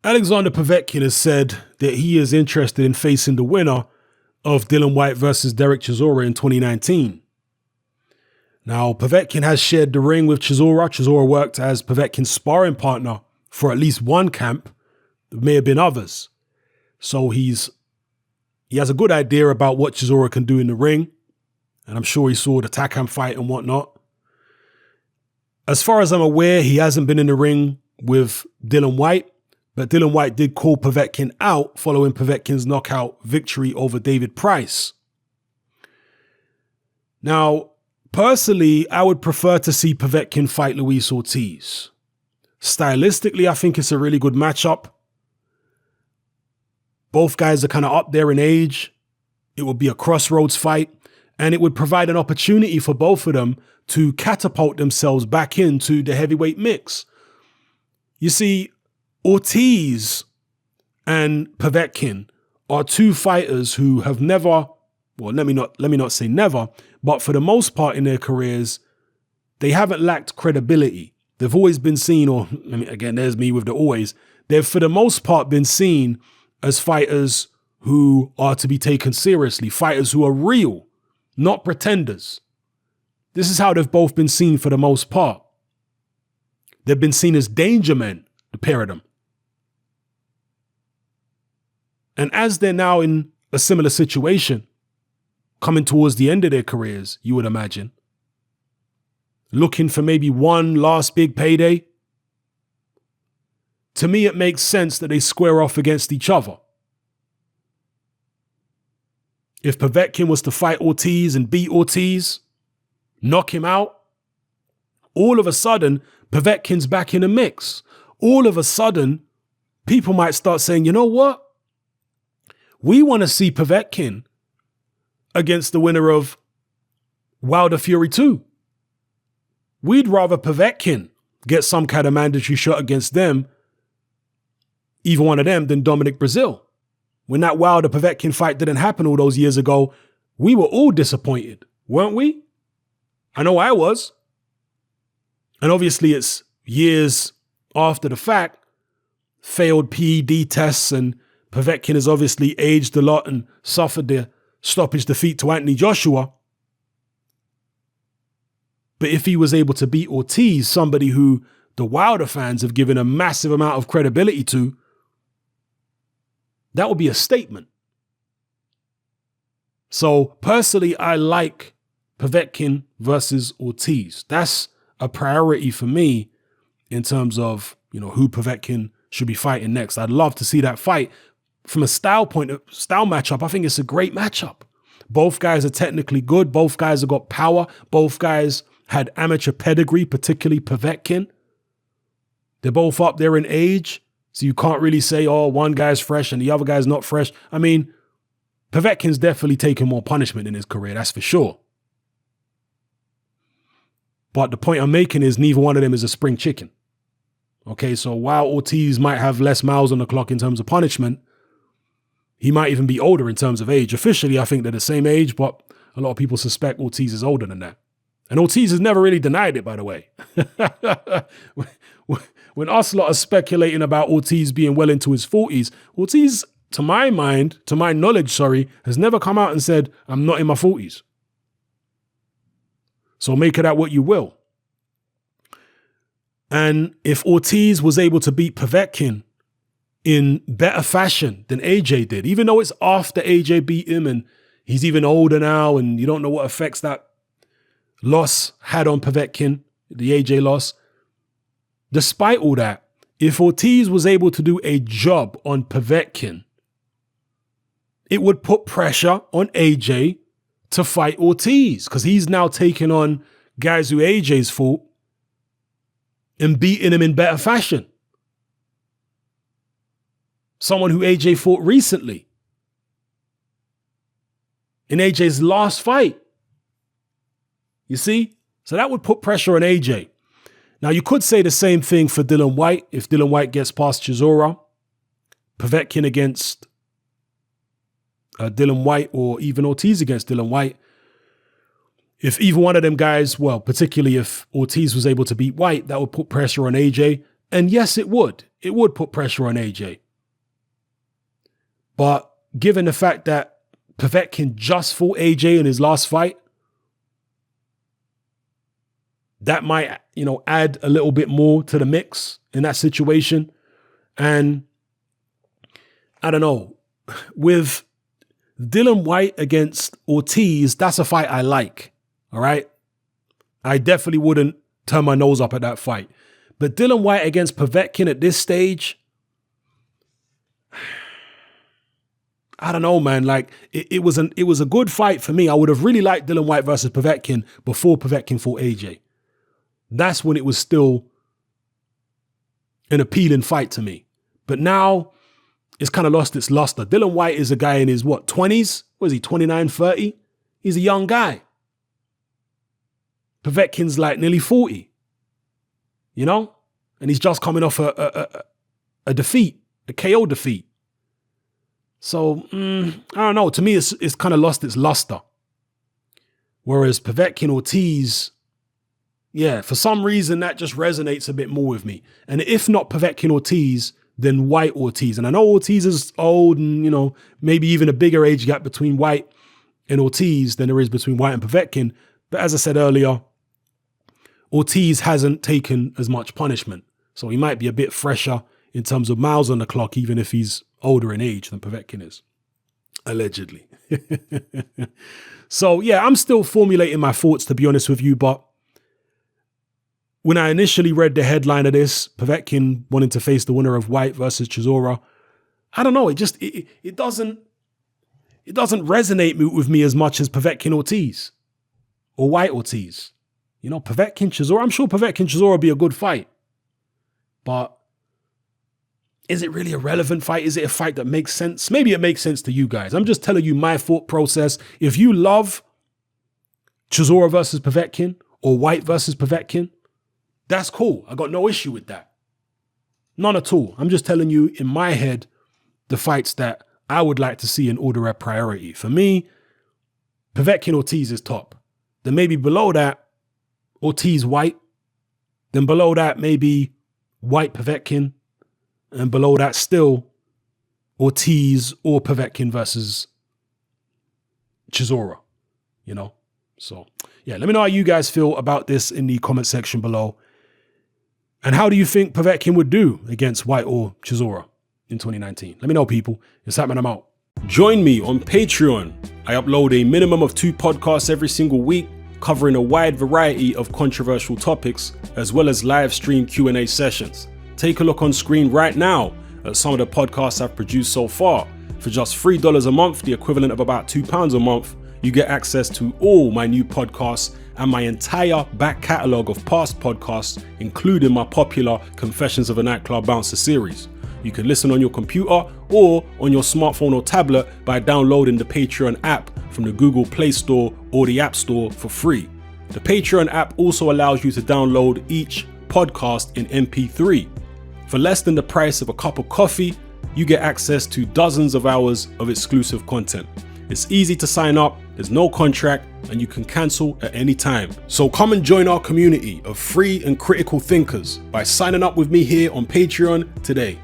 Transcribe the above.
Alexander Povetkin has said that he is interested in facing the winner of Dillian Whyte versus Dereck Chisora in 2019. Now, Povetkin has shared the ring with Chisora. Chisora worked as Povetkin's sparring partner for at least one camp. There may have been others. So he has a good idea about what Chisora can do in the ring. And I'm sure he saw the Takam fight and whatnot. As far as I'm aware, he hasn't been in the ring with Dillian Whyte. But Dillian Whyte did call Povetkin out following Povetkin's knockout victory over David Price. Now, personally, I would prefer to see Povetkin fight Luis Ortiz. Stylistically, I think it's a really good matchup. Both guys are kind of up there in age. It would be a crossroads fight, and it would provide an opportunity for both of them to catapult themselves back into the heavyweight mix. You see, Ortiz and Povetkin are two fighters who have never, well, let me not say never, but for the most part in their careers, they haven't lacked credibility. They've always been seen, or I mean, again, there's me with the always. They've for the most part been seen as fighters who are to be taken seriously, fighters who are real, not pretenders. This is how they've both been seen for the most part. They've been seen as danger men, the pair of them. And as they're now in a similar situation, coming towards the end of their careers, you would imagine, looking for maybe one last big payday, to me, it makes sense that they square off against each other. If Povetkin was to fight Ortiz and beat Ortiz, knock him out, all of a sudden, Povetkin's back in the mix. All of a sudden, people might start saying, you know what? We want to see Povetkin against the winner of Wilder Fury 2. We'd rather Povetkin get some kind of mandatory shot against them, either one of them, than Dominic Brazil. When that Wilder Povetkin fight didn't happen all those years ago, we were all disappointed, weren't we? I know I was. And obviously it's years after the fact, failed PED tests, and Povetkin has obviously aged a lot and suffered the stoppage defeat to Anthony Joshua. But if he was able to beat Ortiz, somebody who the Wilder fans have given a massive amount of credibility to, that would be a statement. So personally, I like Povetkin versus Ortiz. That's a priority for me in terms of, who Povetkin should be fighting next. I'd love to see that fight. From a style matchup, I think it's a great matchup. Both guys are technically good. Both guys have got power. Both guys had amateur pedigree, particularly Povetkin. They're both up there in age, so you can't really say, oh, one guy's fresh and the other guy's not fresh. I mean, Povetkin's definitely taken more punishment in his career, that's for sure. But the point I'm making is neither one of them is a spring chicken. Okay, so while Ortiz might have less miles on the clock in terms of punishment, he might even be older in terms of age. Officially, I think they're the same age, but a lot of people suspect Ortiz is older than that. And Ortiz has never really denied it, by the way. When us lot are speculating about Ortiz being well into his 40s, Ortiz, to my knowledge, has never come out and said, I'm not in my 40s. So make of that what you will. And if Ortiz was able to beat Povetkin in better fashion than AJ did, even though it's after AJ beat him and he's even older now and you don't know what effects that loss had on Povetkin, the AJ loss. Despite all that, if Ortiz was able to do a job on Povetkin, it would put pressure on AJ to fight Ortiz because he's now taking on guys who AJ's fought and beating him in better fashion. Someone who AJ fought recently in AJ's last fight. You see? So that would put pressure on AJ. Now, you could say the same thing for Dillian Whyte. If Dillian Whyte gets past Chisora, Povetkin against Dillian Whyte, or even Ortiz against Dillian Whyte. If either one of them guys, well, particularly if Ortiz was able to beat Whyte, that would put pressure on AJ. And yes, it would. it would put pressure on AJ. But given the fact that Povetkin just fought AJ in his last fight, that might, add a little bit more to the mix in that situation. And I don't know, with Dillian Whyte against Ortiz, that's a fight I like. All right. I definitely wouldn't turn my nose up at that fight. But Dillian Whyte against Povetkin at this stage, I don't know, man. Like it was a good fight for me. I would have really liked Dillian Whyte versus Povetkin before Povetkin fought AJ. That's when it was still an appealing fight to me. But now it's kind of lost its luster. Dillian Whyte is a guy in his 20s? What is he, 29, 30? He's a young guy. Povetkin's like nearly 40, and he's just coming off a defeat, a KO defeat. So, I don't know. To me, it's kind of lost its luster. Whereas Povetkin Ortiz, yeah, for some reason that just resonates a bit more with me. And if not Povetkin Ortiz, then Whyte Ortiz. And I know Ortiz is old and, maybe even a bigger age gap between Whyte and Ortiz than there is between Whyte and Povetkin. But as I said earlier, Ortiz hasn't taken as much punishment. So he might be a bit fresher in terms of miles on the clock, even if he's older in age than Povetkin is, allegedly. So, yeah, I'm still formulating my thoughts, to be honest with you. But when I initially read the headline of this, Povetkin wanting to face the winner of Whyte versus Chisora, I don't know. It doesn't resonate with me as much as Povetkin Ortiz or Whyte Ortiz. Povetkin Chisora, I'm sure Povetkin Chisora would be a good fight. But is it really a relevant fight? Is it a fight that makes sense? Maybe it makes sense to you guys. I'm just telling you my thought process. If you love Chisora versus Povetkin or Whyte versus Povetkin, that's cool. I got no issue with that. None at all. I'm just telling you in my head the fights that I would like to see in order of priority. For me, Povetkin Ortiz is top. Then maybe below that, Ortiz Whyte. Then below that, maybe Whyte Povetkin. And below that still, Ortiz or Povetkin versus Chisora, So, yeah, let me know how you guys feel about this in the comment section below. And how do you think Povetkin would do against Whyte or Chisora in 2019? Let me know, people. It's happening. I'm out. Join me on Patreon. I upload a minimum of 2 podcasts every single week, covering a wide variety of controversial topics, as well as live stream Q&A sessions. Take a look on screen right now at some of the podcasts I've produced so far. For just $3 a month, the equivalent of about £2 a month, you get access to all my new podcasts and my entire back catalogue of past podcasts, including my popular Confessions of a Nightclub Bouncer series. You can listen on your computer or on your smartphone or tablet by downloading the Patreon app from the Google Play Store or the App Store for free. The Patreon app also allows you to download each podcast in MP3. For less than the price of a cup of coffee, you get access to dozens of hours of exclusive content. It's easy to sign up, there's no contract, and you can cancel at any time. So come and join our community of free and critical thinkers by signing up with me here on Patreon today.